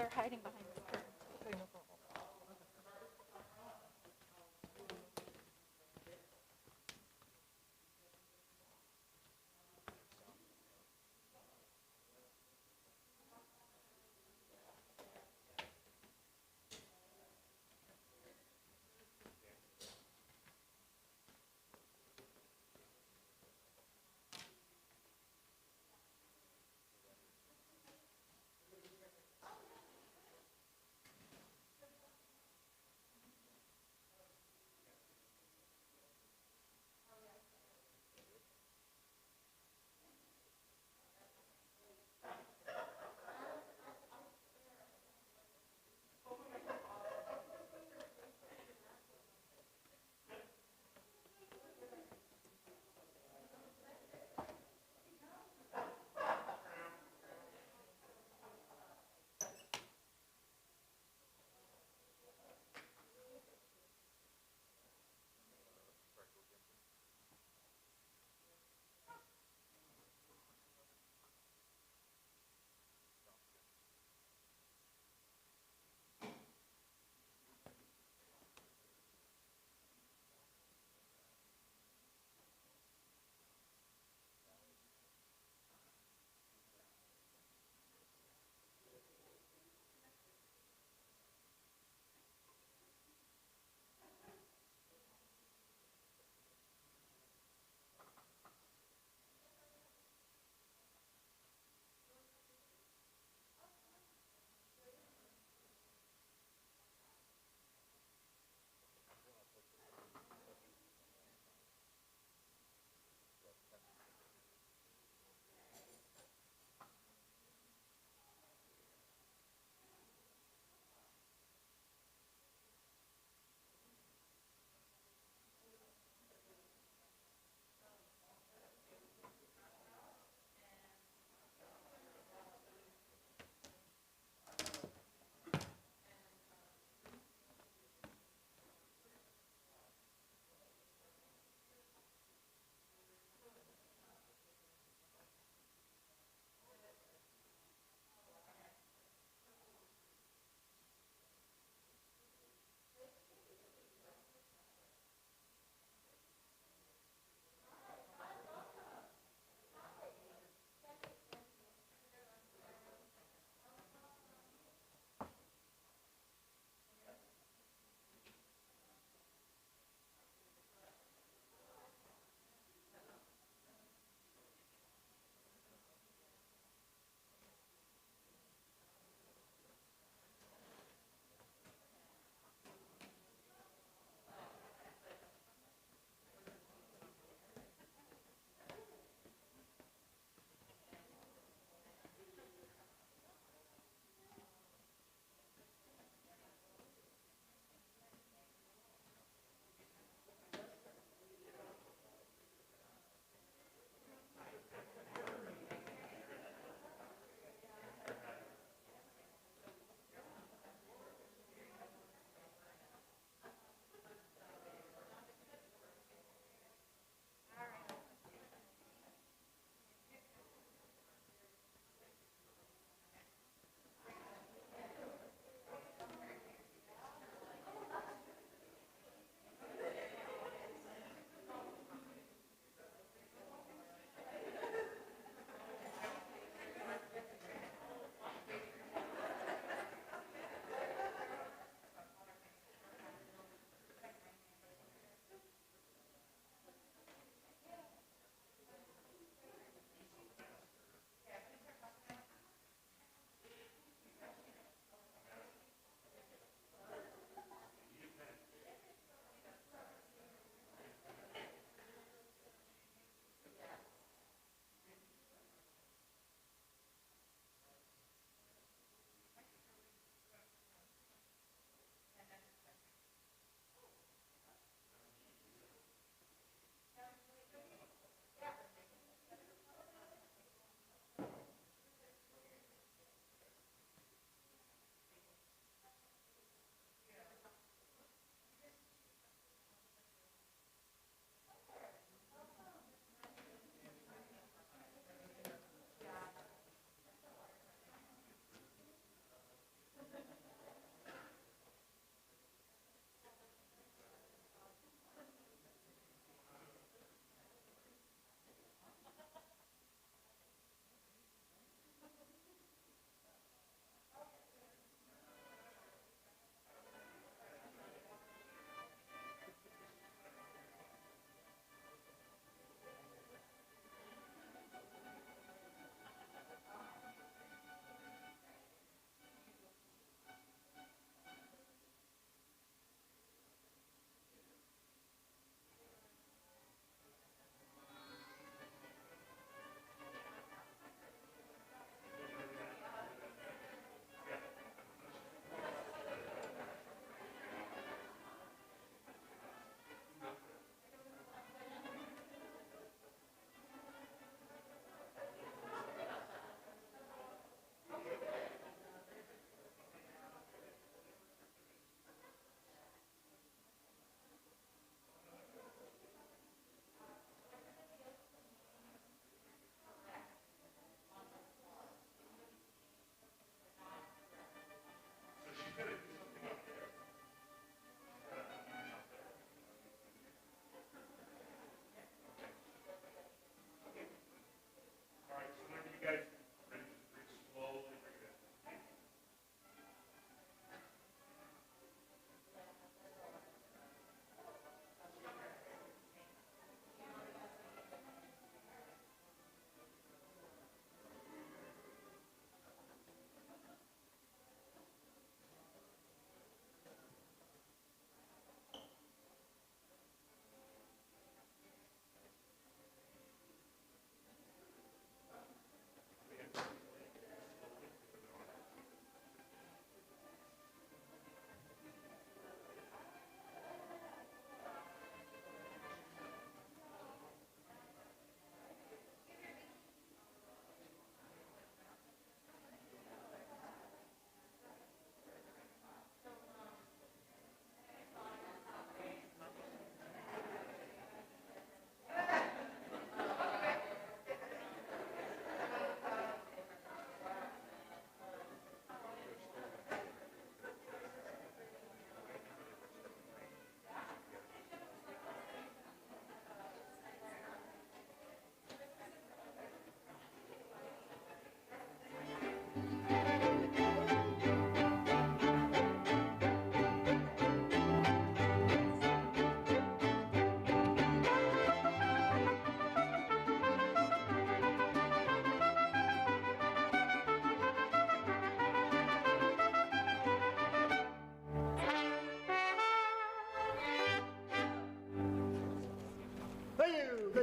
they're hiding behind this curtain. Okay, no problem.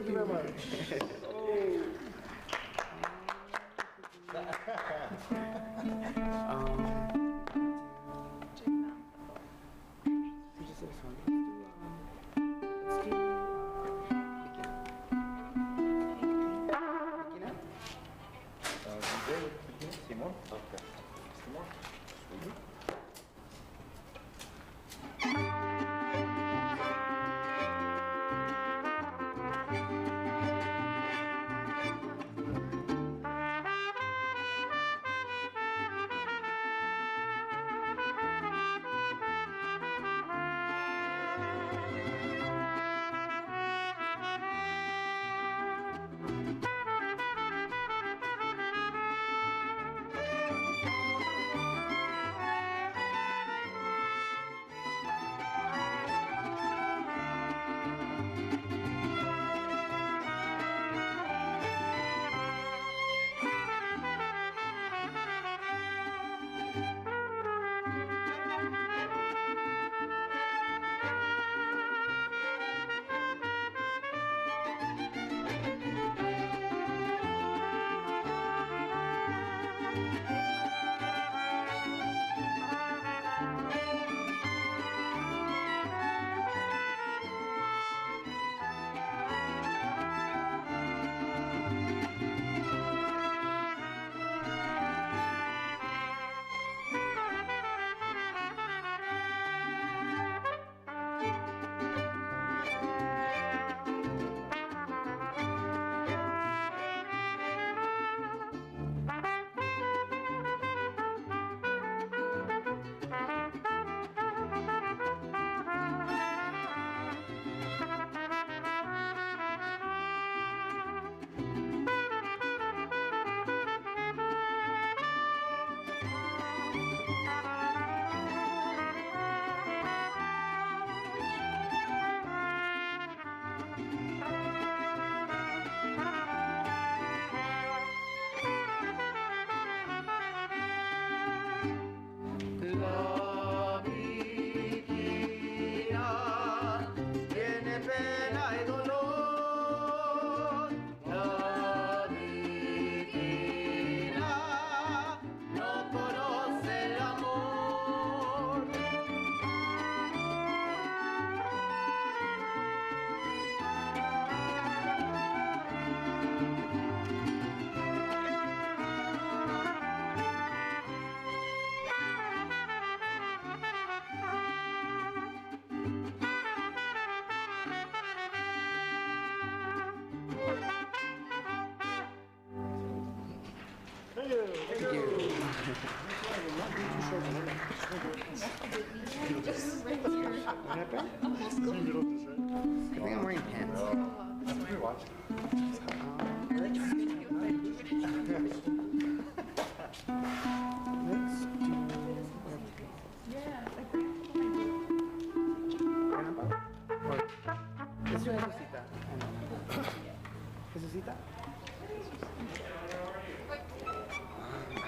you very much. Just this one. Let's do beginner. Simón. Okay. Simón. La viquina tiene pena y dolor. La viquina no conoce el amor. Thank you. Thank you. I think I'm wearing pants. Let's do Jesucita. Jesucita?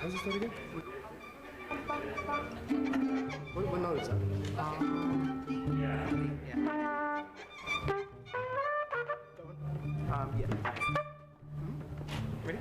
How's this start again? What note is that? Yeah. Yeah. Ready?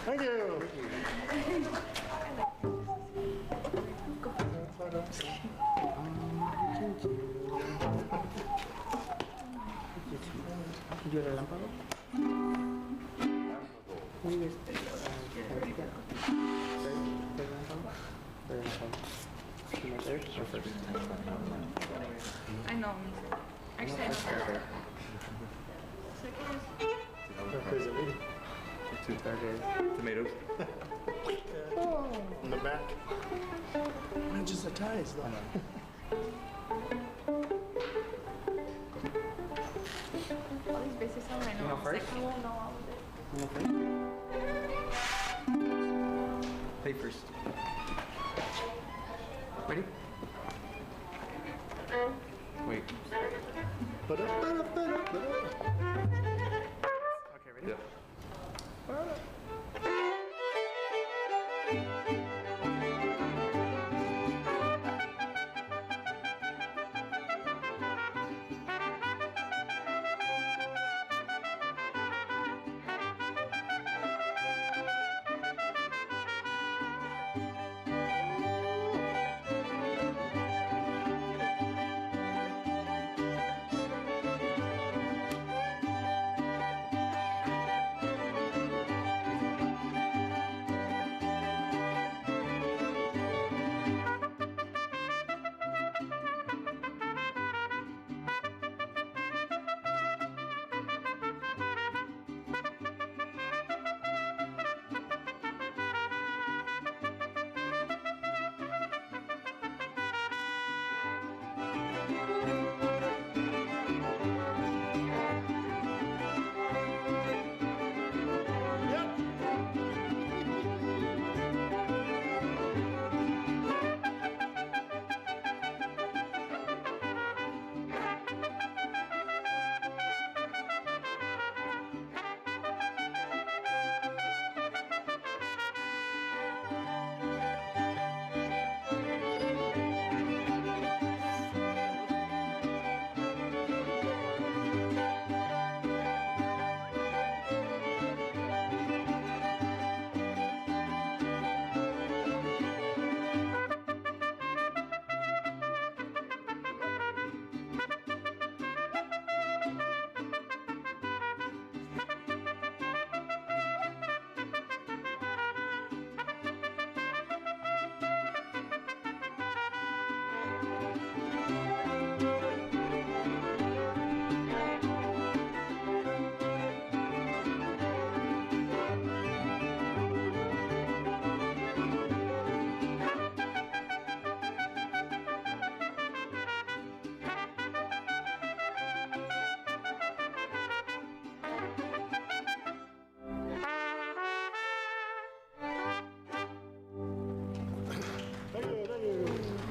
Thank you. ¿Jual la lámpara? I know. Actually, I know. Tomatoes. In the back. Not just the ties, though. All these basic stuff I know. You know first? I won't know all of it. Pay first. Ready? Wait. Ba-da, ba-da, ba-da, ba-da. Okay, ready? Yep.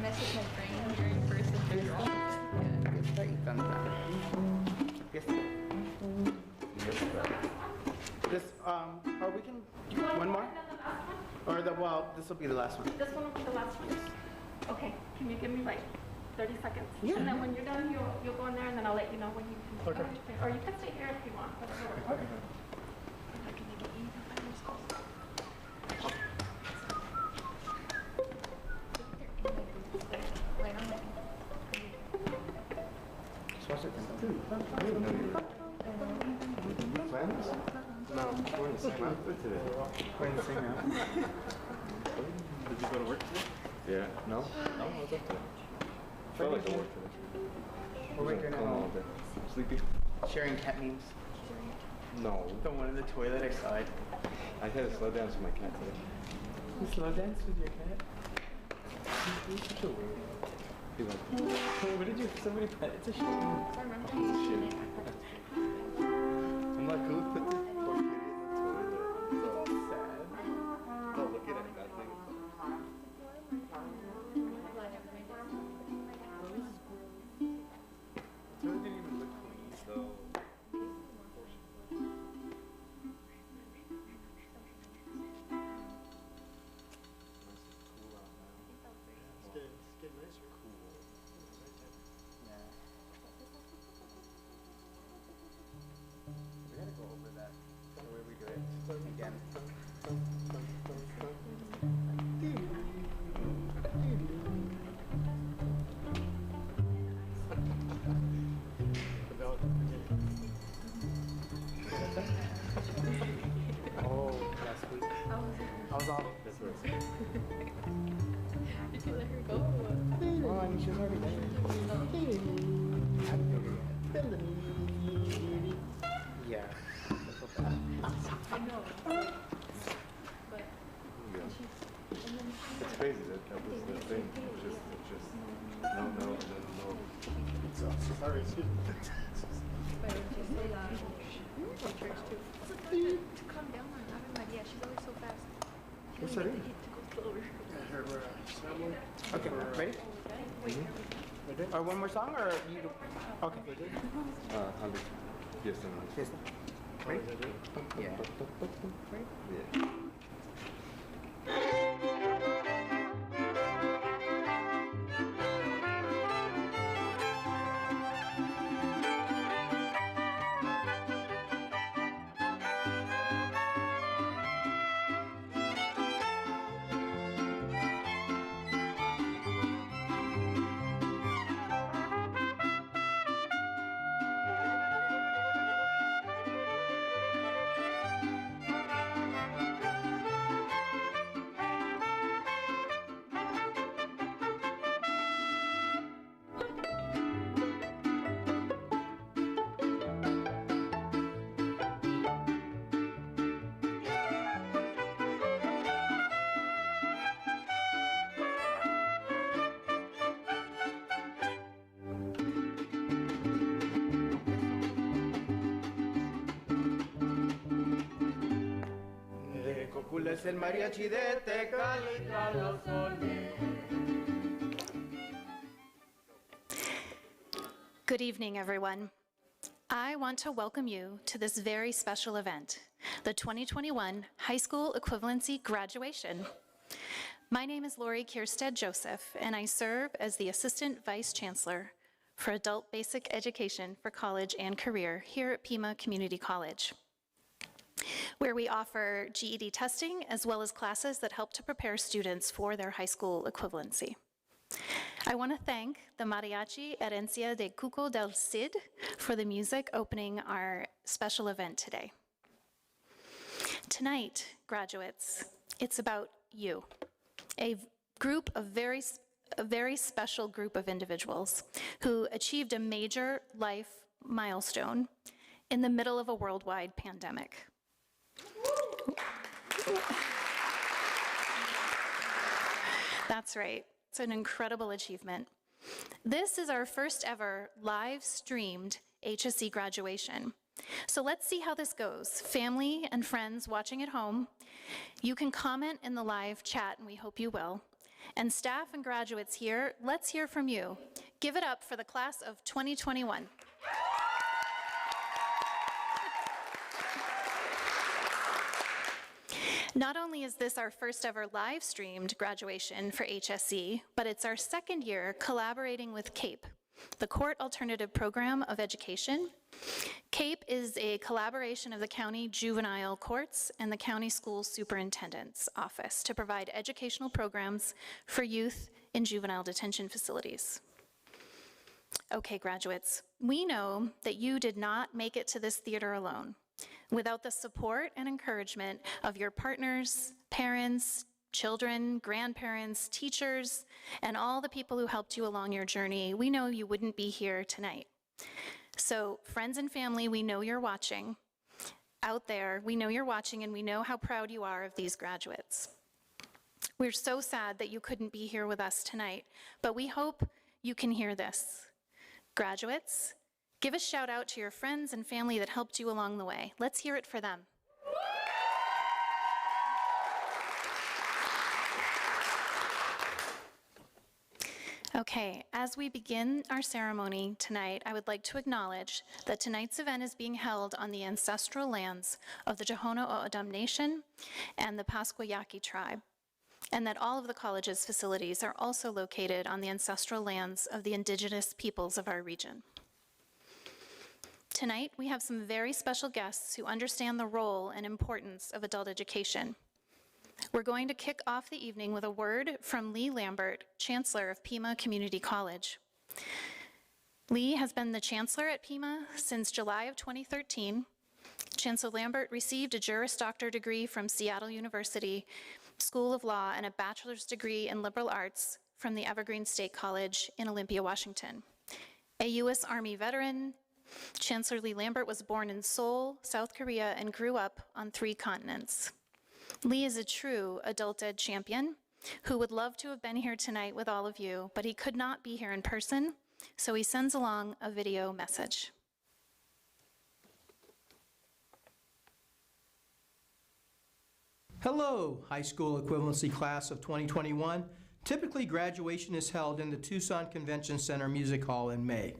Mess with my brain during first and third lesson. Está y canta. Empieza. This, or we can, one more? Or the, well, this will be the last one. This one will be the last one. Okay, can you give me like 30 seconds? Yeah. And then when you're done, you'll go in there and then I'll let you know when you can. Okay. Or you can stay here if you want. Whatever. Okay. Suárez canta. Plans? No, we're in the same outfit today. We're in the same outfit. Did you go to work today? Yeah. No? No, I was up today. Felt like I worked today. We're waking Calm all up. day. Sleepy? Sharing cat memes. No. The one in the toilet outside. I had to slow down to my cat today. You slow dance with your cat? You're such a weird. He like, What did you, somebody pet? It's a shit. shit. I'm not cool with the poor kitty in the toilet. Sad. No, looking at that thing. she's already there. Yeah. That's so bad. I know. But It's crazy that was the thing. It's just no, no. Sorry, excuse me. but it's just so loud. For church too. Also tell her to calm down on Ave Maria. She's always so fast. What's that? To go slower. Okay, ready? One more song or you? Okay. Yes, no. Yes. Ready? Yeah. Yeah. De Cocula es el mariachi de Tecali. Good evening, everyone. I want to welcome you to this very special event, the 2021 High School Equivalency Graduation. My name is Lori Kierstead Joseph, and I serve as the Assistant Vice Chancellor for Adult Basic Education for College and Career here at Pima Community College, where we offer GED testing as well as classes that help to prepare students for their high school equivalency. I want to thank the Mariachi Herencia de Cuco del Cid for the music opening our special event today. Tonight, graduates, it's about you, a very special group of individuals who achieved a major life milestone in the middle of a worldwide pandemic. That's right. It's an incredible achievement. This is our first ever live streamed HSE graduation. So let's see how this goes. Family and friends watching at home, you can comment in the live chat, and we hope you will. And staff and graduates here, let's hear from you. Give it up for the class of 2021. Not only is this our first ever live streamed graduation for HSE, but it's our second year collaborating with CAPE, the Court Alternative Program of Education. CAPE is a collaboration of the County Juvenile Courts and the County School Superintendent's Office to provide educational programs for youth in juvenile detention facilities. Okay, graduates, we know that you did not make it to this theater alone. Without the support and encouragement of your partners, parents, children, grandparents, teachers, and all the people who helped you along your journey, we know you wouldn't be here tonight. So, friends and family, we know you're watching. Out there, we know you're watching, and we know how proud you are of these graduates. We're so sad that you couldn't be here with us tonight, but we hope you can hear this. Graduates, give a shout out to your friends and family that helped you along the way. Let's hear it for them. Okay, as we begin our ceremony tonight, I would like to acknowledge that tonight's event is being held on the ancestral lands of the Tohono O'odham Nation and the Pasquayaqui tribe, and that all of the college's facilities are also located on the ancestral lands of the indigenous peoples of our region. Tonight, we have some very special guests who understand the role and importance of adult education. We're going to kick off the evening with a word from Lee Lambert, Chancellor of Pima Community College. Lee has been the Chancellor at Pima since July of 2013. Chancellor Lambert received a Juris Doctor degree from Seattle University School of Law and a bachelor's degree in liberal arts from the Evergreen State College in Olympia, Washington. A U.S. Army veteran, Chancellor Lee Lambert was born in Seoul, South Korea, and grew up on 3 continents. Lee is a true adult ed champion who would love to have been here tonight with all of you, but he could not be here in person, so he sends along a video message. Hello, high school equivalency class of 2021. Typically, graduation is held in the Tucson Convention Center Music Hall in May.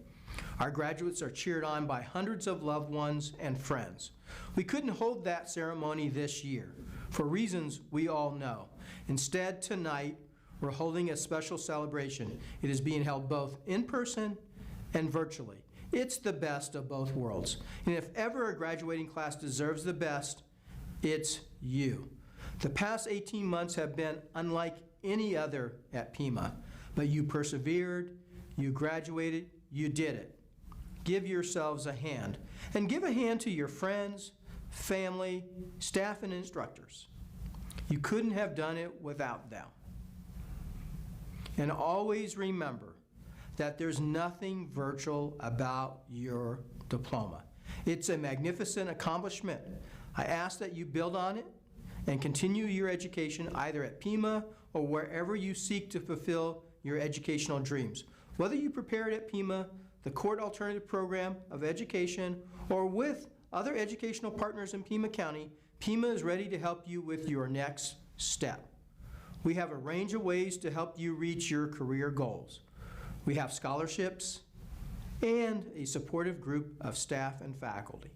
Our graduates are cheered on by hundreds of loved ones and friends. We couldn't hold that ceremony this year for reasons we all know. Instead, tonight, we're holding a special celebration. It is being held both in person and virtually. It's the best of both worlds. And if ever a graduating class deserves the best, it's you. The past 18 months have been unlike any other at Pima, but you persevered, you graduated, you did it. Give yourselves a hand, and give a hand to your friends, family, staff, and instructors. You couldn't have done it without them. And always remember that there's nothing virtual about your diploma. It's a magnificent accomplishment. I ask that you build on it and continue your education either at Pima or wherever you seek to fulfill your educational dreams. Whether you prepare it at Pima, the Court Alternative Program of Education, or with other educational partners in Pima County, Pima is ready to help you with your next step. We have a range of ways to help you reach your career goals. We have scholarships and a supportive group of staff and faculty.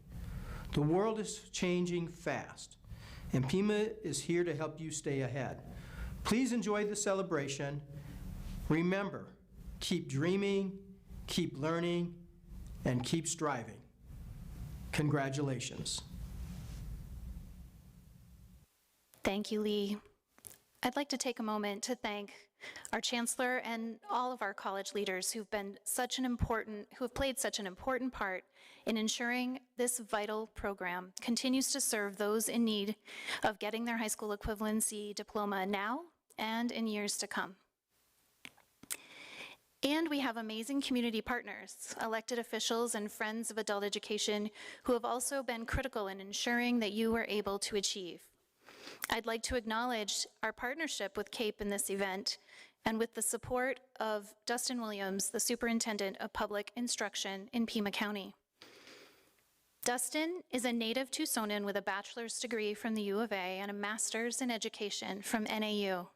The world is changing fast, and Pima is here to help you stay ahead. Please enjoy the celebration. Remember, keep dreaming, keep learning, and keep striving. Congratulations. Thank you, Lee. I'd like to take a moment to thank our chancellor and all of our college leaders who have played such an important part in ensuring this vital program continues to serve those in need of getting their high school equivalency diploma now and in years to come. And we have amazing community partners, elected officials, and friends of adult education who have also been critical in ensuring that you were able to achieve. I'd like to acknowledge our partnership with CAPE in this event and with the support of Dustin Williams, the Superintendent of Public Instruction in Pima County. Dustin is a native Tucsonan with a bachelor's degree from the U of A and a master's in education from NAU.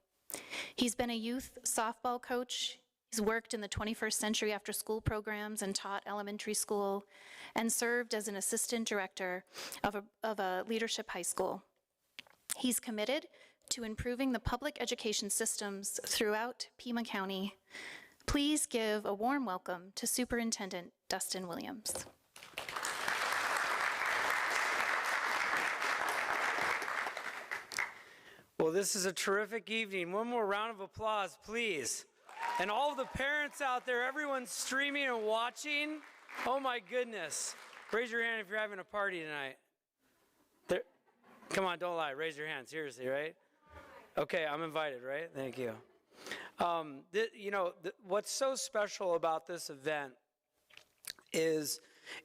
He's been a youth softball coach. He's worked in the 21st century after school programs and taught elementary school and served as an assistant director of a leadership high school. He's committed to improving the public education systems throughout Pima County. Please give a warm welcome to Superintendent Dustin Williams. Well, this is a terrific evening. One more round of applause, please. And all of the parents out there, everyone streaming and watching, oh my goodness. Raise your hand if you're having a party tonight. There, come on, don't lie, raise your hand, seriously, right? Okay, I'm invited, right? Thank you. What's so special about this event is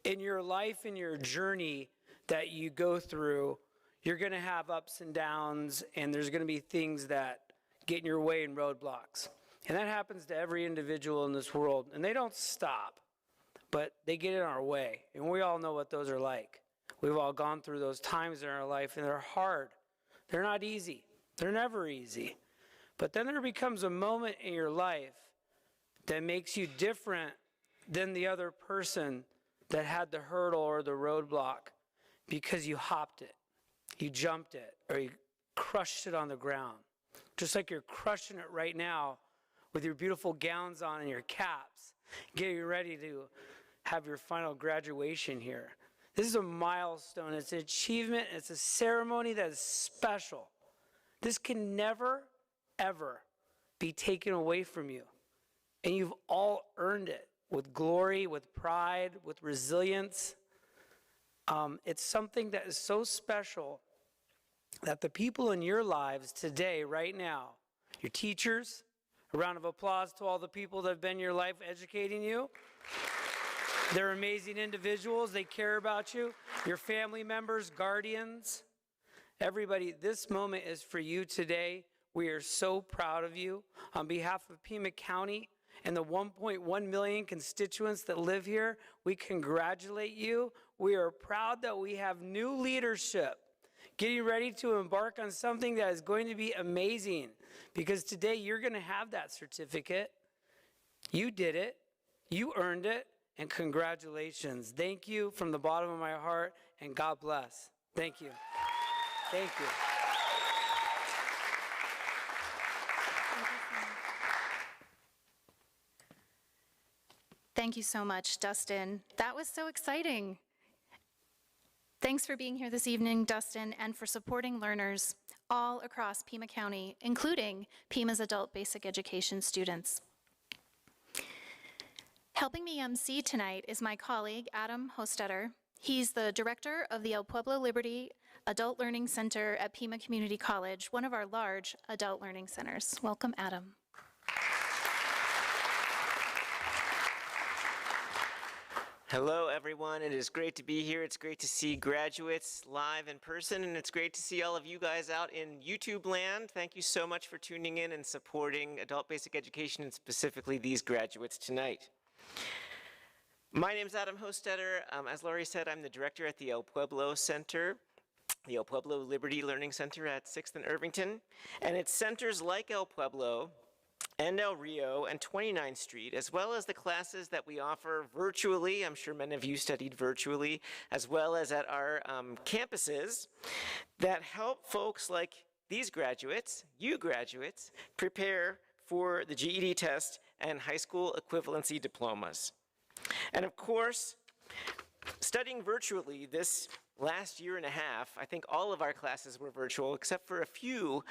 in your life, in your journey that you go through, you're gonna have ups and downs, and there's gonna be things that get in your way and roadblocks. And that happens to every individual in this world, and they don't stop, but they get in our way, and we all know what those are like. We've all gone through those times in our life, and they're hard. They're not easy. They're never easy. But then there becomes a moment in your life that makes you different than the other person that had the hurdle or the roadblock because you hopped it, you jumped it, or you crushed it on the ground. Just like you're crushing it right now with your beautiful gowns on and your caps, getting ready to have your final graduation here. This is a milestone. It's an achievement. It's a ceremony that is special. This can never, ever be taken away from you. And you've all earned it with glory, with pride, with resilience. It's something that is so special that the people in your lives today, right now, your teachers, A round of applause to all the people that have been in your life educating you. They're amazing individuals. They care about you, your family members, guardians, everybody. This moment is for you today. We are so proud of you. On behalf of Pima County and the 1.1 million constituents that live here, we congratulate you. We are proud that we have new leadership getting ready to embark on something that is going to be amazing, because today you're going to have that certificate. You did it. You earned it. And congratulations. Thank you from the bottom of my heart, and God bless. Thank you. Thank you. Thank you so much, Dustin. That was so exciting. Thanks for being here this evening, Dustin, and for supporting learners all across Pima County, including Pima's adult basic education students. Helping me MC tonight is my colleague, Adam Hostetter. He's the director of the El Pueblo Liberty Adult Learning Center at Pima Community College, one of our large adult learning centers. Welcome, Adam. Hello, everyone. It is great to be here. It's great to see graduates live in person, and it's great to see all of you guys out in YouTube land. Thank you so much for tuning in and supporting adult basic education, and specifically these graduates tonight. My name is Adam Hostetter. As Laurie said, I'm the director at the El Pueblo Center, the El Pueblo Liberty Learning Center at 6th and Irvington. And it's centers like El Pueblo and El Rio and 29th Street, as well as the classes that we offer virtually. I'm sure many of you studied virtually, as well as at our campuses, that help folks like these graduates, you graduates, prepare for the GED test and high school equivalency diplomas. And of course, studying virtually this last year and a half, I think all of our classes were virtual except for a few,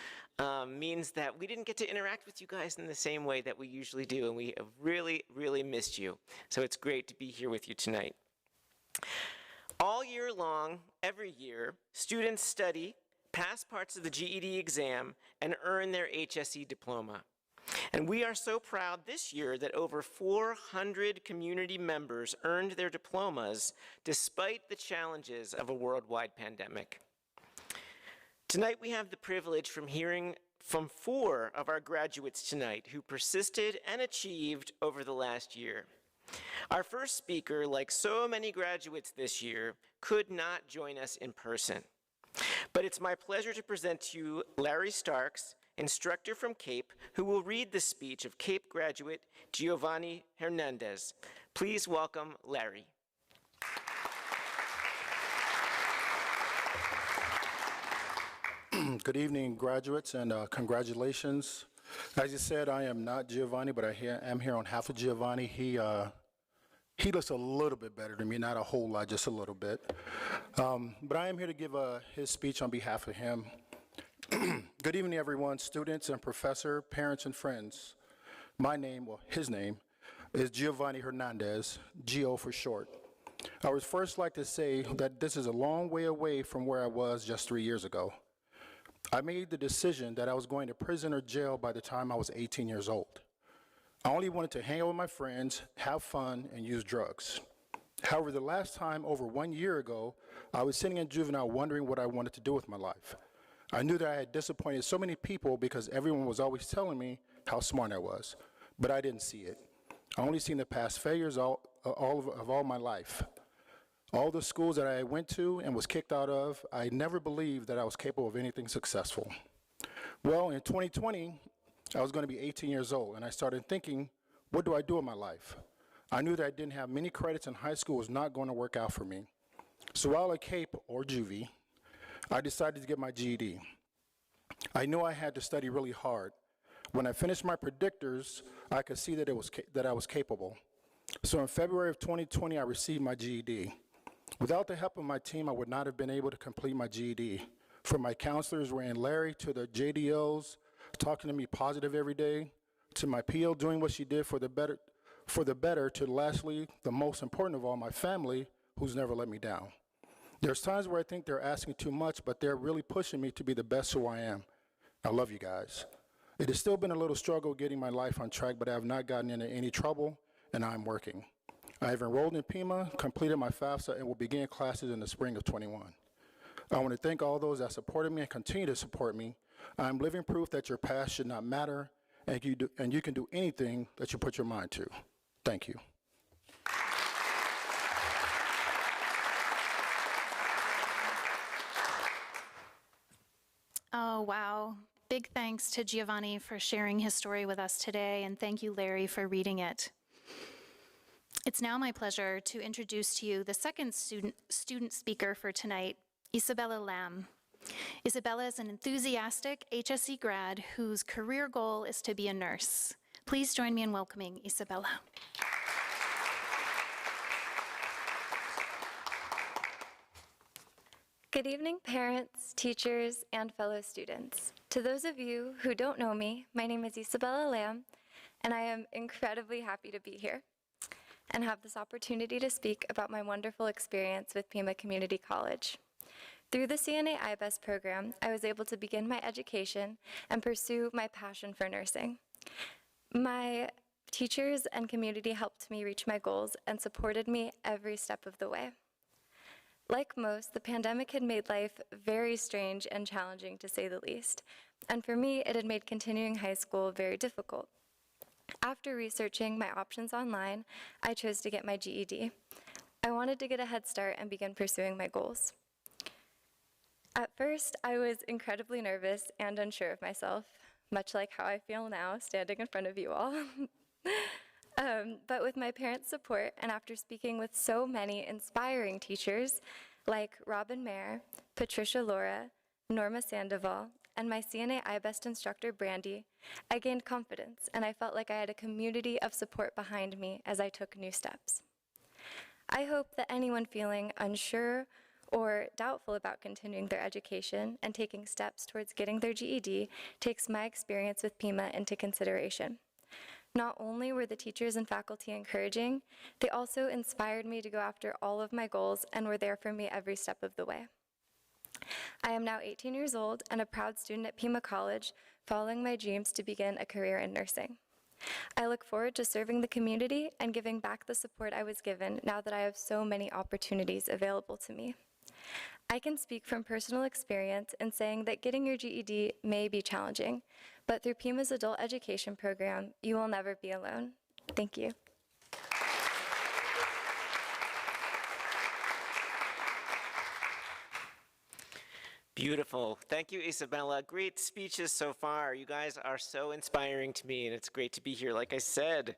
means that we didn't get to interact with you guys in the same way that we usually do, and we have really, really missed you. So it's great to be here with you tonight. All year long, every year, students study, pass parts of the GED exam, and earn their HSE diploma. And we are so proud this year that over 400 community members earned their diplomas despite the challenges of a worldwide pandemic. Tonight we have the privilege from hearing from 4 of our graduates tonight who persisted and achieved over the last year. Our first speaker, like so many graduates this year, could not join us in person. But it's my pleasure to present to you Larry Starks, instructor from CAPE, who will read the speech of CAPE graduate Giovanni Hernandez. Please welcome Larry. Good evening, graduates, and congratulations. As you said, I am not Giovanni, but I am here on behalf of Giovanni. He looks a little bit better than me, not a whole lot, just a little bit. But I am here to give his speech on behalf of him. Good evening, everyone, students and professor, parents and friends. My name, well, his name, is Giovanni Hernandez, Gio for short. I would first like to say that this is a long way away from where I was just 3 years ago. I made the decision that I was going to prison or jail by the time I was 18 years old. I only wanted to hang out with my friends, have fun, and use drugs. However, the last time, over 1 year ago, I was sitting in juvenile wondering what I wanted to do with my life. I knew that I had disappointed so many people because everyone was always telling me how smart I was, but I didn't see it. I only seen the past failures of all my life. All the schools that I went to and was kicked out of, I never believed that I was capable of anything successful. Well, in 2020, I was going to be 18 years old, and I started thinking, what do I do with my life? I knew that I didn't have many credits in high school was not going to work out for me. So while at CAPE, or juvie, I decided to get my GED. I knew I had to study really hard. When I finished my predictors, I could see that I was capable. So in February of 2020, I received my GED. Without the help of my team, I would not have been able to complete my GED. From my counselors, ran Larry, to the JDLs, talking to me positive every day, to my PO doing what she did for the better, to lastly, the most important of all, my family, who's never let me down. There's times where I think they're asking too much, but they're really pushing me to be the best who I am. I love you guys. It has still been a little struggle getting my life on track, but I have not gotten into any trouble, and I'm working. I have enrolled in Pima, completed my FAFSA, and will begin classes in the spring of 21. I want to thank all those that supported me and continue to support me. I am living proof that your past should not matter, and you can do anything that you put your mind to. Thank you. Oh, wow. Big thanks to Giovanni for sharing his story with us today, and thank you, Larry, for reading it. It's now my pleasure to introduce to you the second student speaker for tonight, Isabella Lamb. Isabella is an enthusiastic HSE grad whose career goal is to be a nurse. Please join me in welcoming Isabella. Good evening, parents, teachers, and fellow students. To those of you who don't know me, my name is Isabella Lamb, and I am incredibly happy to be here and have this opportunity to speak about my wonderful experience with Pima Community College. Through the CNA IBEST program, I was able to begin my education and pursue my passion for nursing. My teachers and community helped me reach my goals and supported me every step of the way. Like most, the pandemic had made life very strange and challenging, to say the least, and for me, it had made continuing high school very difficult. After researching my options online, I chose to get my GED. I wanted to get a head start and begin pursuing my goals. At first, I was incredibly nervous and unsure of myself, much like how I feel now, standing in front of you all. But with my parents' support, and after speaking with so many inspiring teachers like Robin Mayer, Patricia Laura, Norma Sandoval, and my CNA IBEST instructor, Brandy, I gained confidence, and I felt like I had a community of support behind me as I took new steps. I hope that anyone feeling unsure or doubtful about continuing their education and taking steps towards getting their GED takes my experience with Pima into consideration. Not only were the teachers and faculty encouraging, they also inspired me to go after all of my goals and were there for me every step of the way. I am now 18 years old and a proud student at Pima College, following my dreams to begin a career in nursing. I look forward to serving the community and giving back the support I was given now that I have so many opportunities available to me. I can speak from personal experience in saying that getting your GED may be challenging, but through Pima's adult education program, you will never be alone. Thank you. Beautiful. Thank you, Isabella. Great speeches so far. You guys are so inspiring to me, and it's great to be here, like I said.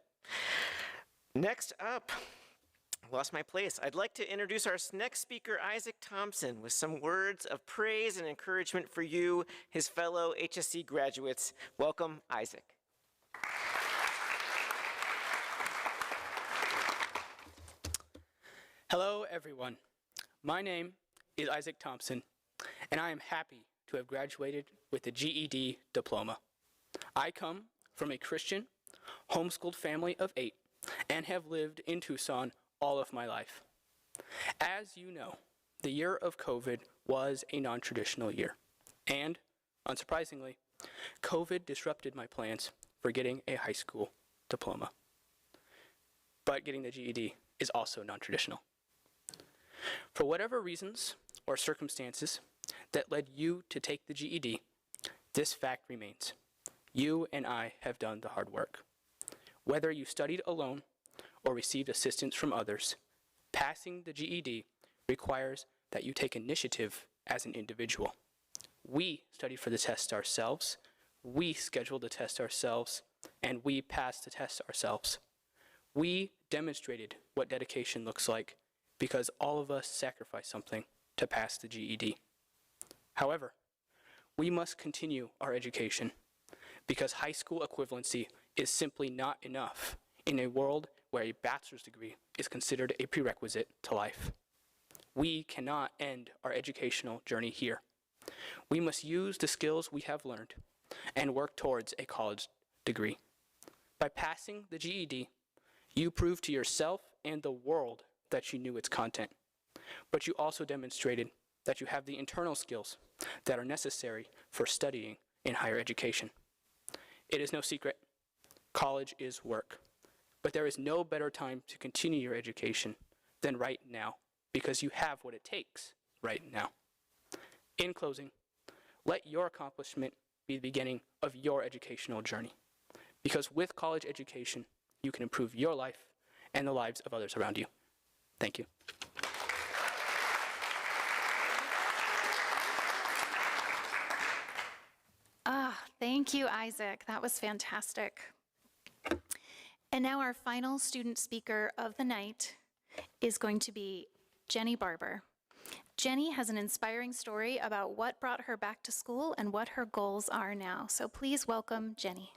Next up, lost my place. I'd like to introduce our next speaker, Isaac Thompson, with some words of praise and encouragement for you, his fellow HSC graduates. Welcome, Isaac. Hello, everyone. My name is Isaac Thompson, and I am happy to have graduated with a GED diploma. I come from a Christian, homeschooled family of 8 and have lived in Tucson all of my life. As you know, the year of COVID was a non-traditional year, and, unsurprisingly, COVID disrupted my plans for getting a high school diploma. But getting the GED is also non-traditional. For whatever reasons or circumstances that led you to take the GED, this fact remains. You and I have done the hard work. Whether you studied alone or received assistance from others, passing the GED requires that you take initiative as an individual. We studied for the test ourselves, we scheduled the test ourselves, and we passed the test ourselves. We demonstrated what dedication looks like because all of us sacrificed something to pass the GED. However, we must continue our education because high school equivalency is simply not enough in a world where a bachelor's degree is considered a prerequisite to life. We cannot end our educational journey here. We must use the skills we have learned and work towards a college degree. By passing the GED, you prove to yourself and the world that you knew its content, but you also demonstrated that you have the internal skills that are necessary for studying in higher education. It is no secret. College is work. But there is no better time to continue your education than right now, because you have what it takes right now. In closing, let your accomplishment be the beginning of your educational journey, because with college education, you can improve your life and the lives of others around you. Thank you. Thank you, Isaac. That was fantastic. And now our final student speaker of the night is going to be Jenny Barber. Jenny has an inspiring story about what brought her back to school and what her goals are now. So please welcome Jenny.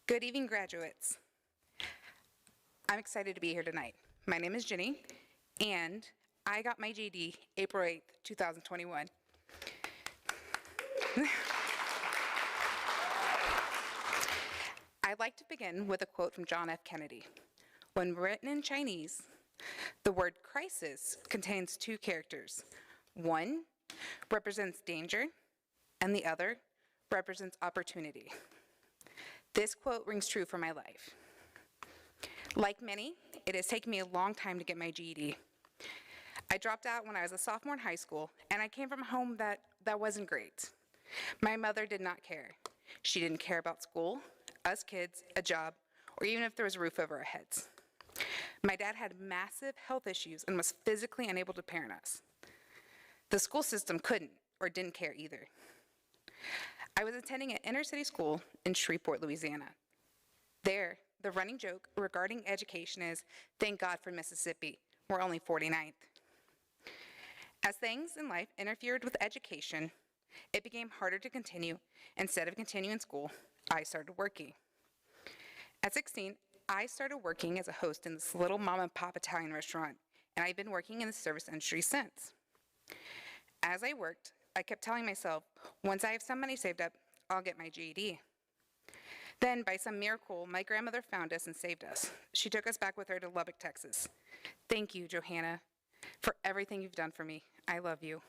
Good evening, graduates. I'm excited to be here tonight. My name is Jenny, and I got my GED April 8th, 2021. I'd like to begin with a quote from John F. Kennedy. When written in Chinese, the word crisis contains two characters. One represents danger, and the other represents opportunity. This quote rings true for my life. Like many, it has taken me a long time to get my GED. I dropped out when I was a sophomore in high school, and I came from a home that wasn't great. My mother did not care. She didn't care about school, us kids, a job, or even if there was a roof over our heads. My dad had massive health issues and was physically unable to parent us. The school system couldn't or didn't care either. I was attending an inner city school in Shreveport, Louisiana. There, the running joke regarding education is, thank God for Mississippi, we're only 49th. As things in life interfered with education, it became harder to continue. Instead of continuing school, I started working. At 16, I started working as a host in this little mom and pop Italian restaurant, and I've been working in the service industry since. As I worked, I kept telling myself, once I have some money saved up, I'll get my GED. Then, by some miracle, my grandmother found us and saved us. She took us back with her to Lubbock, Texas. Thank you, Johanna, for everything you've done for me. I love you.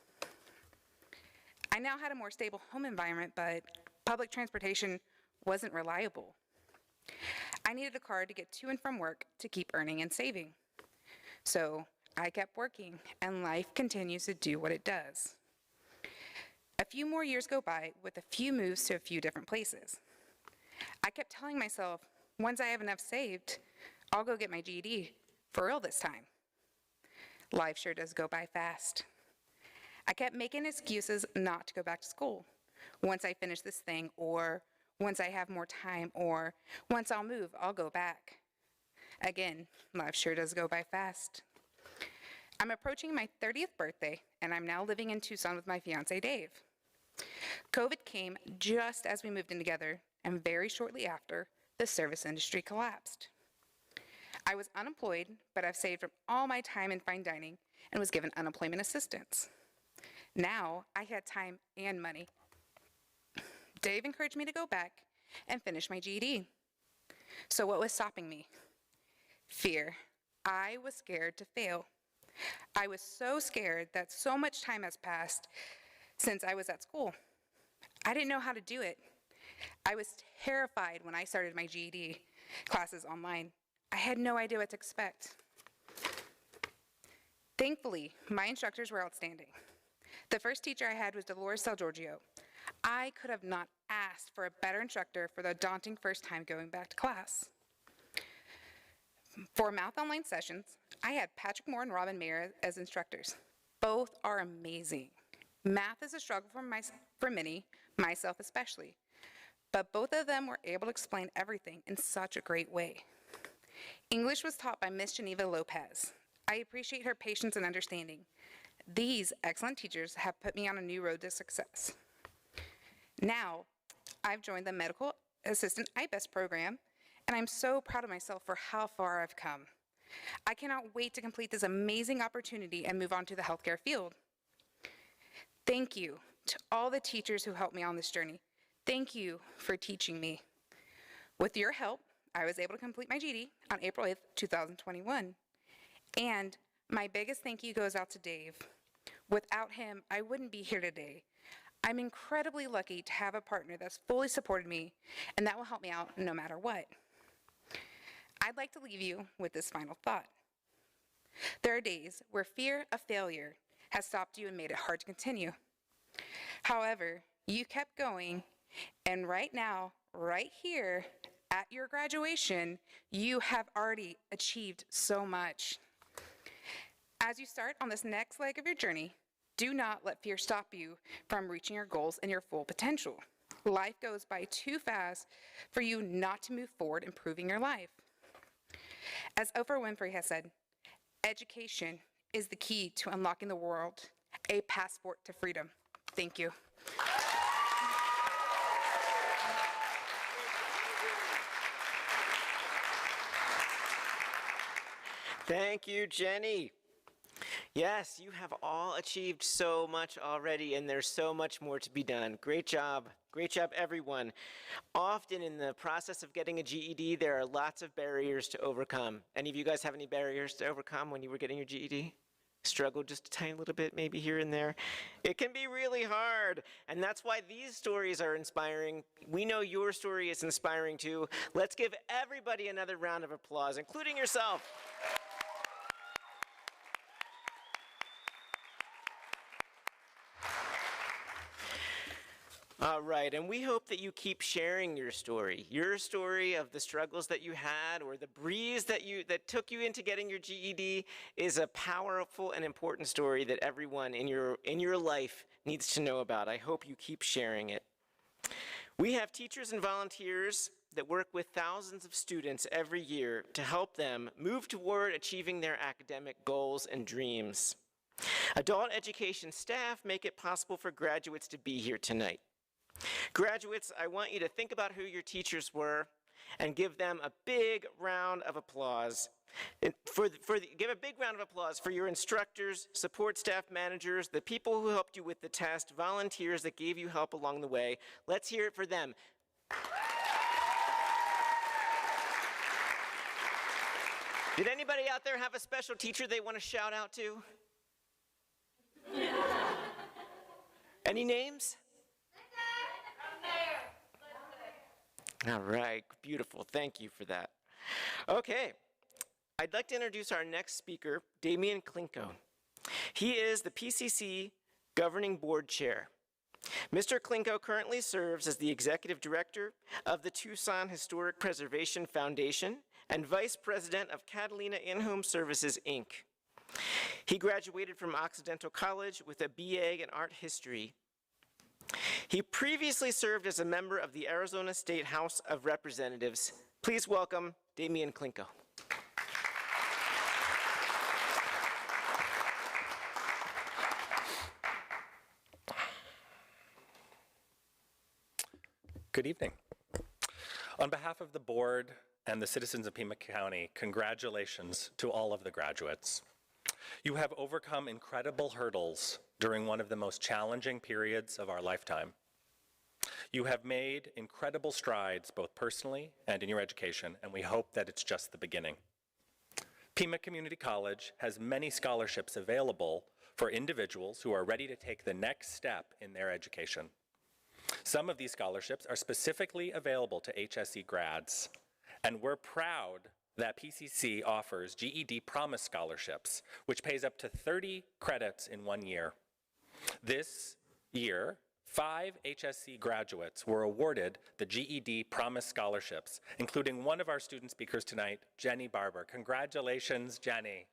I now had a more stable home environment, but public transportation wasn't reliable. I needed a car to get to and from work to keep earning and saving. So I kept working, and life continues to do what it does. A few more years go by with a few moves to a few different places. I kept telling myself, once I have enough saved, I'll go get my GED, for real this time. Life sure does go by fast. I kept making excuses not to go back to school. Once I finish this thing, or once I have more time, or once I'll move, I'll go back. Again, life sure does go by fast. I'm approaching my 30th birthday, and I'm now living in Tucson with my fiance, Dave. COVID came just as we moved in together, and very shortly after, the service industry collapsed. I was unemployed, but I've saved from all my time in fine dining and was given unemployment assistance. Now, I had time and money. Dave encouraged me to go back and finish my GED. So what was stopping me? Fear. I was scared to fail. I was so scared that so much time has passed since I was at school. I didn't know how to do it. I was terrified when I started my GED classes online. I had no idea what to expect. Thankfully, my instructors were outstanding. The first teacher I had was Dolores Del Giorgio. I could have not asked for a better instructor for the daunting first time going back to class. For math online sessions, I had Patrick Moore and Robin Mayer as instructors. Both are amazing. Math is a struggle for many, myself especially, but both of them were able to explain everything in such a great way. English was taught by Miss Geneva Lopez. I appreciate her patience and understanding. These excellent teachers have put me on a new road to success. Now, I've joined the Medical Assistant IBEST program, and I'm so proud of myself for how far I've come. I cannot wait to complete this amazing opportunity and move on to the healthcare field. Thank you to all the teachers who helped me on this journey. Thank you for teaching me. With your help, I was able to complete my GED on April 8th, 2021. And my biggest thank you goes out to Dave. Without him, I wouldn't be here today. I'm incredibly lucky to have a partner that's fully supported me and that will help me out no matter what. I'd like to leave you with this final thought. There are days where fear of failure has stopped you and made it hard to continue. However, you kept going, and right now, right here, at your graduation, you have already achieved so much. As you start on this next leg of your journey, do not let fear stop you from reaching your goals and your full potential. Life goes by too fast for you not to move forward improving your life. As Oprah Winfrey has said, education is the key to unlocking the world, a passport to freedom. Thank you. Thank you, Jenny. Yes, you have all achieved so much already, and there's so much more to be done. Great job. Great job, everyone. Often in the process of getting a GED, there are lots of barriers to overcome. Any of you guys have any barriers to overcome when you were getting your GED? Struggled just a tiny little bit, maybe here and there? It can be really hard, and that's why these stories are inspiring. We know your story is inspiring too. Let's give everybody another round of applause, including yourself. All right, and we hope that you keep sharing your story of the struggles that you had, or the breeze that took you into getting your GED is a powerful and important story that everyone in your life needs to know about. I hope you keep sharing it. We have teachers and volunteers that work with thousands of students every year to help them move toward achieving their academic goals and dreams. Adult education staff make it possible for graduates to be here tonight. Graduates, I want you to think about who your teachers were and give them a big round of applause. Give a big round of applause for your instructors, support staff managers, the people who helped you with the test, volunteers that gave you help along the way. Let's hear it for them. Did anybody out there have a special teacher they want to shout out to? Any names? All right, beautiful. Thank you for that. Okay, I'd like to introduce our next speaker, Damian Klinko. He is the PCC Governing Board Chair. Mr. Klinko currently serves as the Executive Director of the Tucson Historic Preservation Foundation and Vice President of Catalina In-Home Services, Inc. He graduated from Occidental College with a BA in Art History. He previously served as a member of the Arizona State House of Representatives. Please welcome Damian Klinko. Good evening. On behalf of the board and the citizens of Pima County, congratulations to all of the graduates. You have overcome incredible hurdles during one of the most challenging periods of our lifetime. You have made incredible strides both personally and in your education, and we hope that it's just the beginning. Pima Community College has many scholarships available for individuals who are ready to take the next step in their education. Some of these scholarships are specifically available to HSE grads, and we're proud that PCC offers GED Promise Scholarships, which pays up to 30 credits in 1 year. This year, 5 HSC graduates were awarded the GED Promise Scholarships, including one of our student speakers tonight, Jenny Barber. Congratulations, Jenny.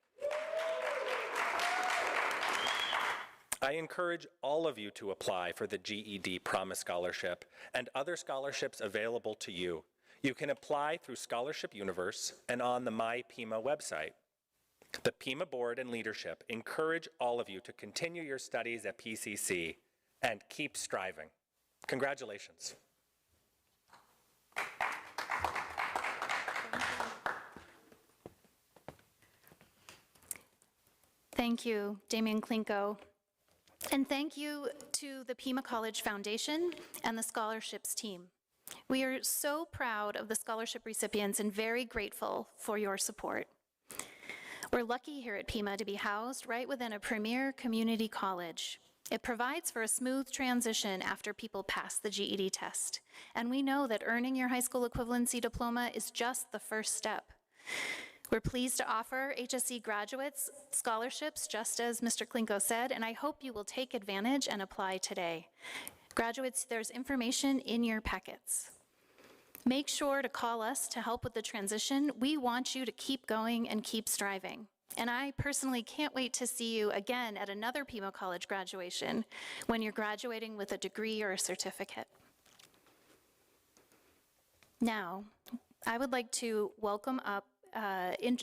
I encourage all of you to apply for the GED Promise Scholarship and other scholarships available to you. You can apply through Scholarship Universe and on the My Pima website. The Pima board and leadership encourage all of you to continue your studies at PCC and keep striving. Congratulations. Thank you, Damian Klinko. And thank you to the Pima College Foundation and the scholarships team. We are so proud of the scholarship recipients and very grateful for your support. We're lucky here at Pima to be housed right within a premier community college. It provides for a smooth transition after people pass the GED test. And we know that earning your high school equivalency diploma is just the first step. We're pleased to offer HSE graduates scholarships, just as Mr. Klinko said, and I hope you will take advantage and apply today. Graduates, there's information in your packets. Make sure to call us to help with the transition. We want you to keep going and keep striving. And I personally can't wait to see you again at another Pima College graduation when you're graduating with a degree or a certificate. Now, I would like to welcome up,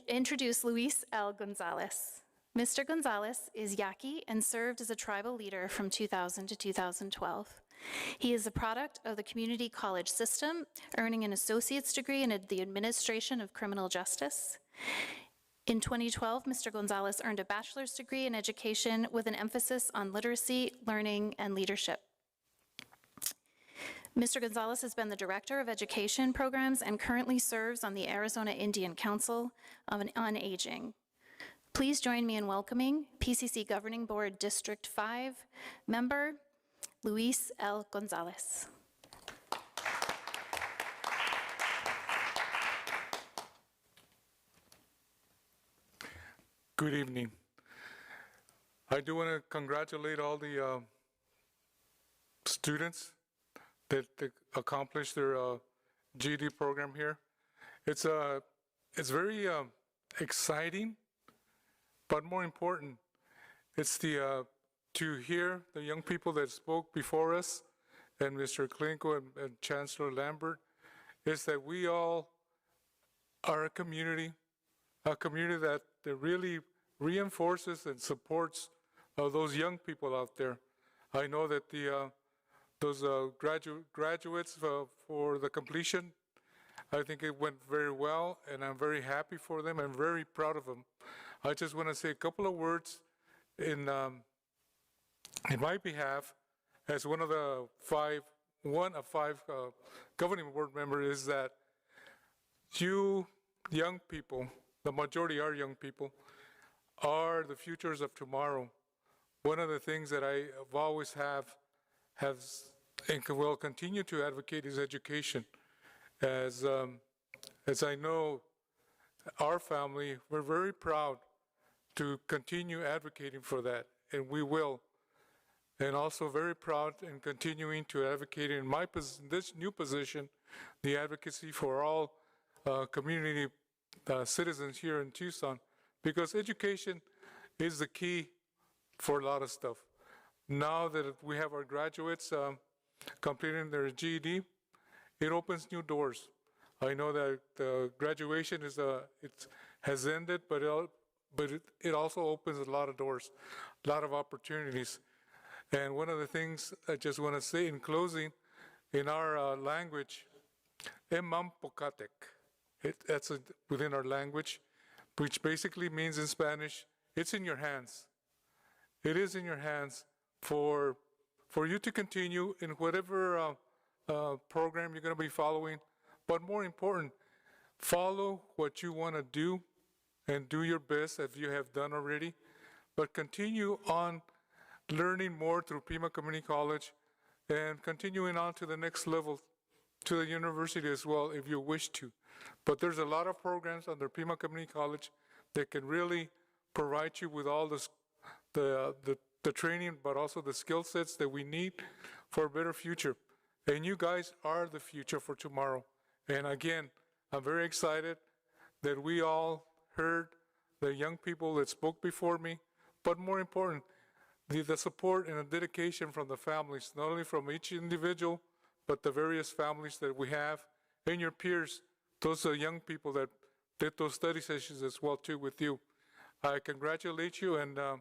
introduce Luis L. Gonzalez. Mr. Gonzalez is Yaqui and served as a tribal leader from 2000 to 2012. He is a product of the community college system, earning an associate's degree in the administration of criminal justice. In 2012, Mr. Gonzalez earned a bachelor's degree in education with an emphasis on literacy, learning, and leadership. Mr. Gonzalez has been the Director of Education Programs and currently serves on the Arizona Indian Council on Aging. Please join me in welcoming PCC Governing Board District 5 member, Luis L. Gonzalez. Good evening. I do want to congratulate all the students that accomplished their GED program here. It's very exciting, but more important, it's to hear the young people that spoke before us, and Mr. Klinko and Chancellor Lambert, is that we all are a community that really reinforces and supports those young people out there. I know that those graduates for the completion, I think it went very well, and I'm very happy for them. I'm very proud of them. I just want to say a couple of words in my behalf, as one of five governing board members, is that you young people, the majority are young people, are the futures of tomorrow. One of the things that I always have and will continue to advocate is education. As I know, our family, we're very proud to continue advocating for that, and we will. And also very proud in continuing to advocate in this new position, the advocacy for all community citizens here in Tucson, because education is the key for a lot of stuff. Now that we have our graduates completing their GED, it opens new doors. I know that graduation has ended, but it also opens a lot of doors, a lot of opportunities. And one of the things I just want to say in closing, in our language, Emampocatec, that's within our language, which basically means in Spanish, it's in your hands. It is in your hands for you to continue in whatever program you're going to be following. But more important, follow what you want to do and do your best as you have done already. But continue on learning more through Pima Community College and continuing on to the next level, to the university as well, if you wish to. But there's a lot of programs under Pima Community College that can really provide you with all the training, but also the skill sets that we need for a better future. And you guys are the future for tomorrow. And again, I'm very excited that we all heard the young people that spoke before me, but more important, the support and the dedication from the families, not only from each individual, but the various families that we have, and your peers, those are young people that did those study sessions as well too with you. I congratulate you, and I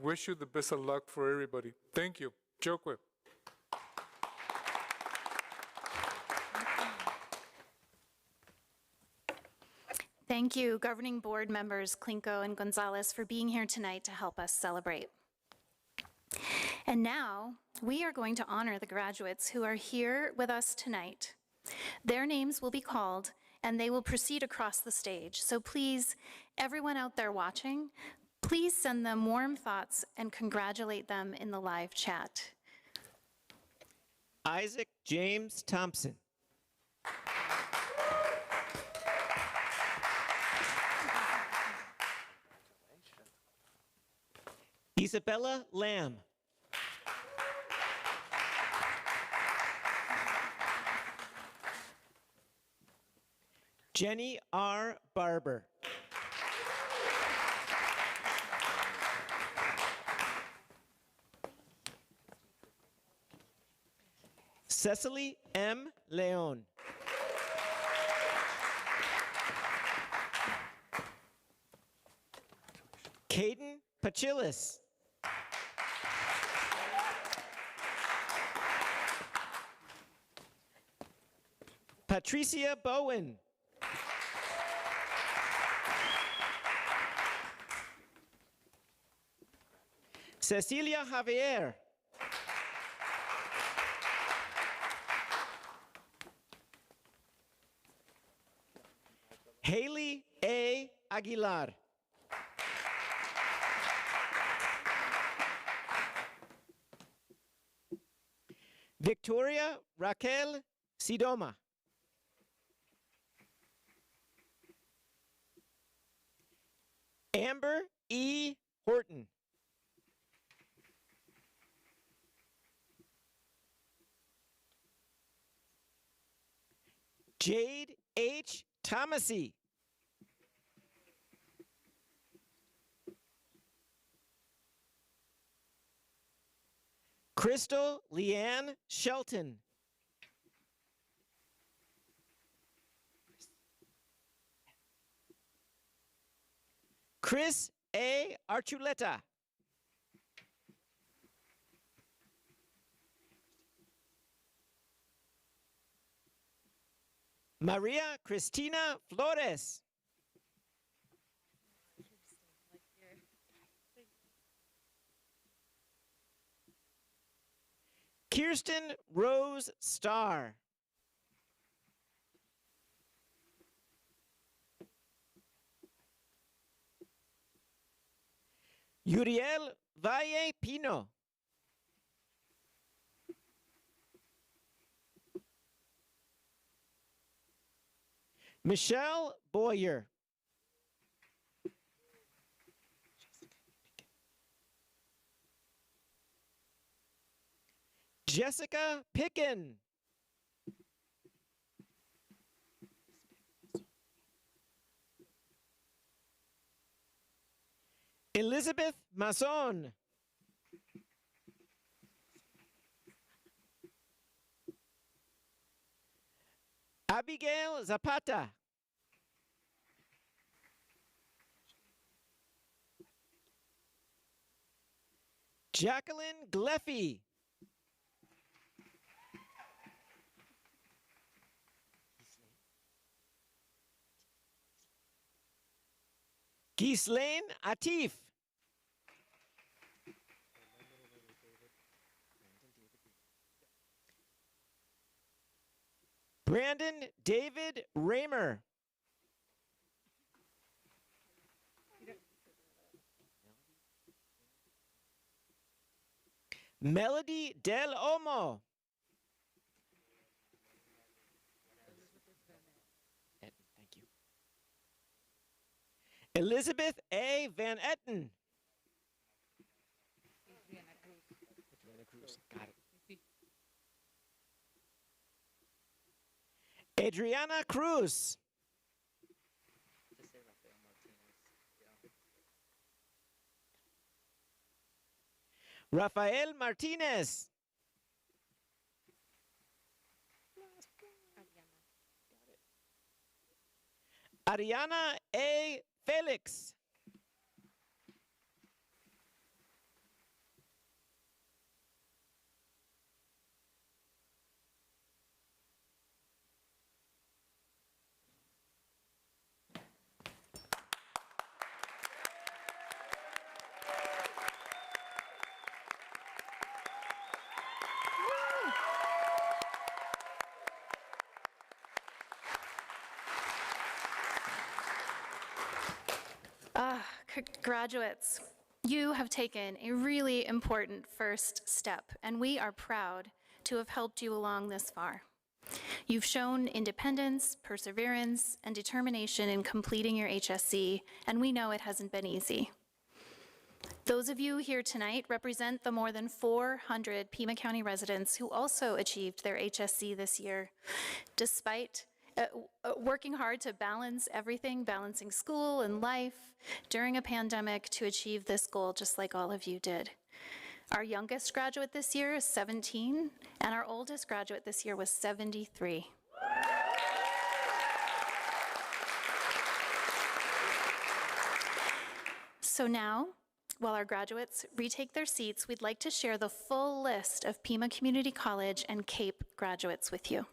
wish you the best of luck for everybody. Thank you. Chokwe. Thank you, Governing Board members Klinko and Gonzalez, for being here tonight to help us celebrate. And now, we are going to honor the graduates who are here with us tonight. Their names will be called, and they will proceed across the stage. So please, everyone out there watching, please send them warm thoughts and congratulate them in the live chat. Isaac James Thompson. Isabella Lamb. Jenny R. Barber. Cecily M. Leon. Caden Pachillis. Patricia Bowen. Cecilia Javier. Haley A. Aguilar. Victoria Raquel Sidoma. Amber E. Horton. Jade H. Thomasy. Crystal Leanne Shelton. Chris A. Archuleta. Maria Cristina Flores. Kirsten Rose Starr. Uriel Valle Pino. Michelle Boyer. Jessica Picken. Elizabeth Mason. Abigail Zapata. Jacqueline Gleffy. Ghislaine Atif. Brandon David Raymer. Melody Del Olmo. Thank you. Elizabeth A. Van Etten. Got it. Adriana Cruz. Rafael Martinez. Ariana A. Felix. Graduates, you have taken a really important first step, and we are proud to have helped you along this far. You've shown independence, perseverance, and determination in completing your HSC, and we know it hasn't been easy. Those of you here tonight represent the more than 400 Pima County residents who also achieved their HSC this year, despite working hard to balance everything, balancing school and life during a pandemic to achieve this goal, just like all of you did. Our youngest graduate this year is 17, and our oldest graduate this year was 73. So now, while our graduates retake their seats, we'd like to share the full list of Pima Community College and CAPE graduates with you.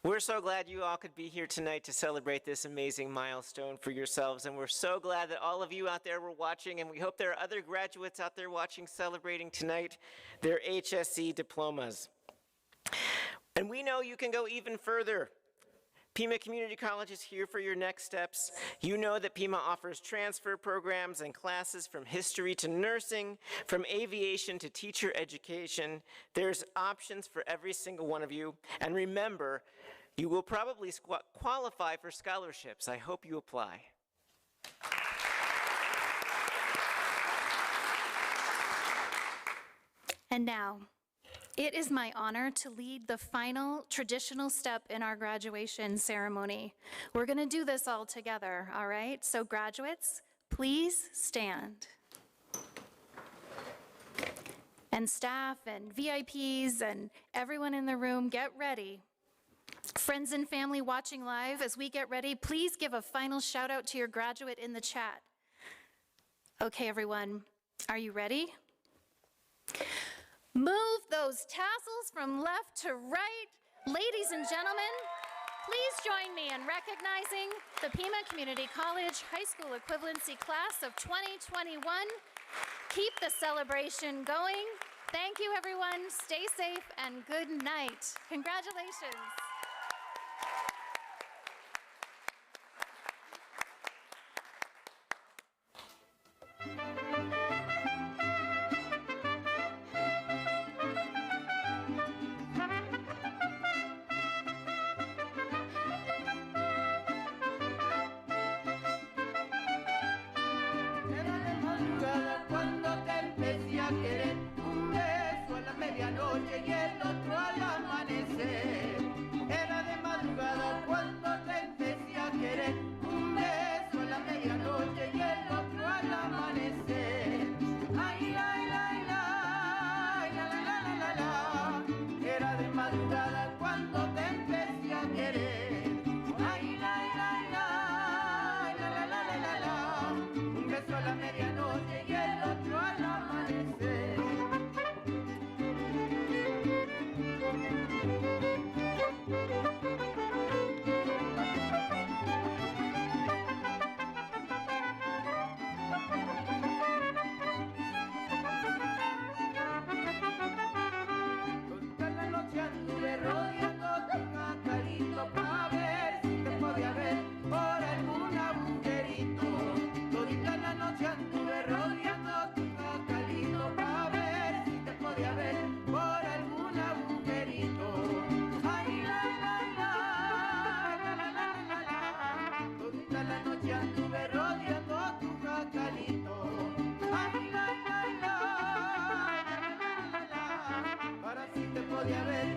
We're so glad you all could be here tonight to celebrate this amazing milestone for yourselves, and we're so glad that all of you out there were watching, and we hope there are other graduates out there watching celebrating tonight their HSC diplomas. And we know you can go even further. Pima Community College is here for your next steps. You know that Pima offers transfer programs and classes from history to nursing, from aviation to teacher education. There's options for every single one of you. And remember, you will probably qualify for scholarships. I hope you apply. And now, it is my honor to lead the final traditional step in our graduation ceremony. We're going to do this all together, all right? So graduates, please stand. And staff and VIPs and everyone in the room, get ready. Friends and family watching live, as we get ready, please give a final shout out to your graduate in the chat. Okay, everyone, are you ready? Move those tassels from left to right. Ladies and gentlemen, please join me in recognizing the Pima Community College High School Equivalency Class of 2021. Keep the celebration going. Thank you, everyone. Stay safe and good night. Congratulations. Y el otro al amanecer. diabetes.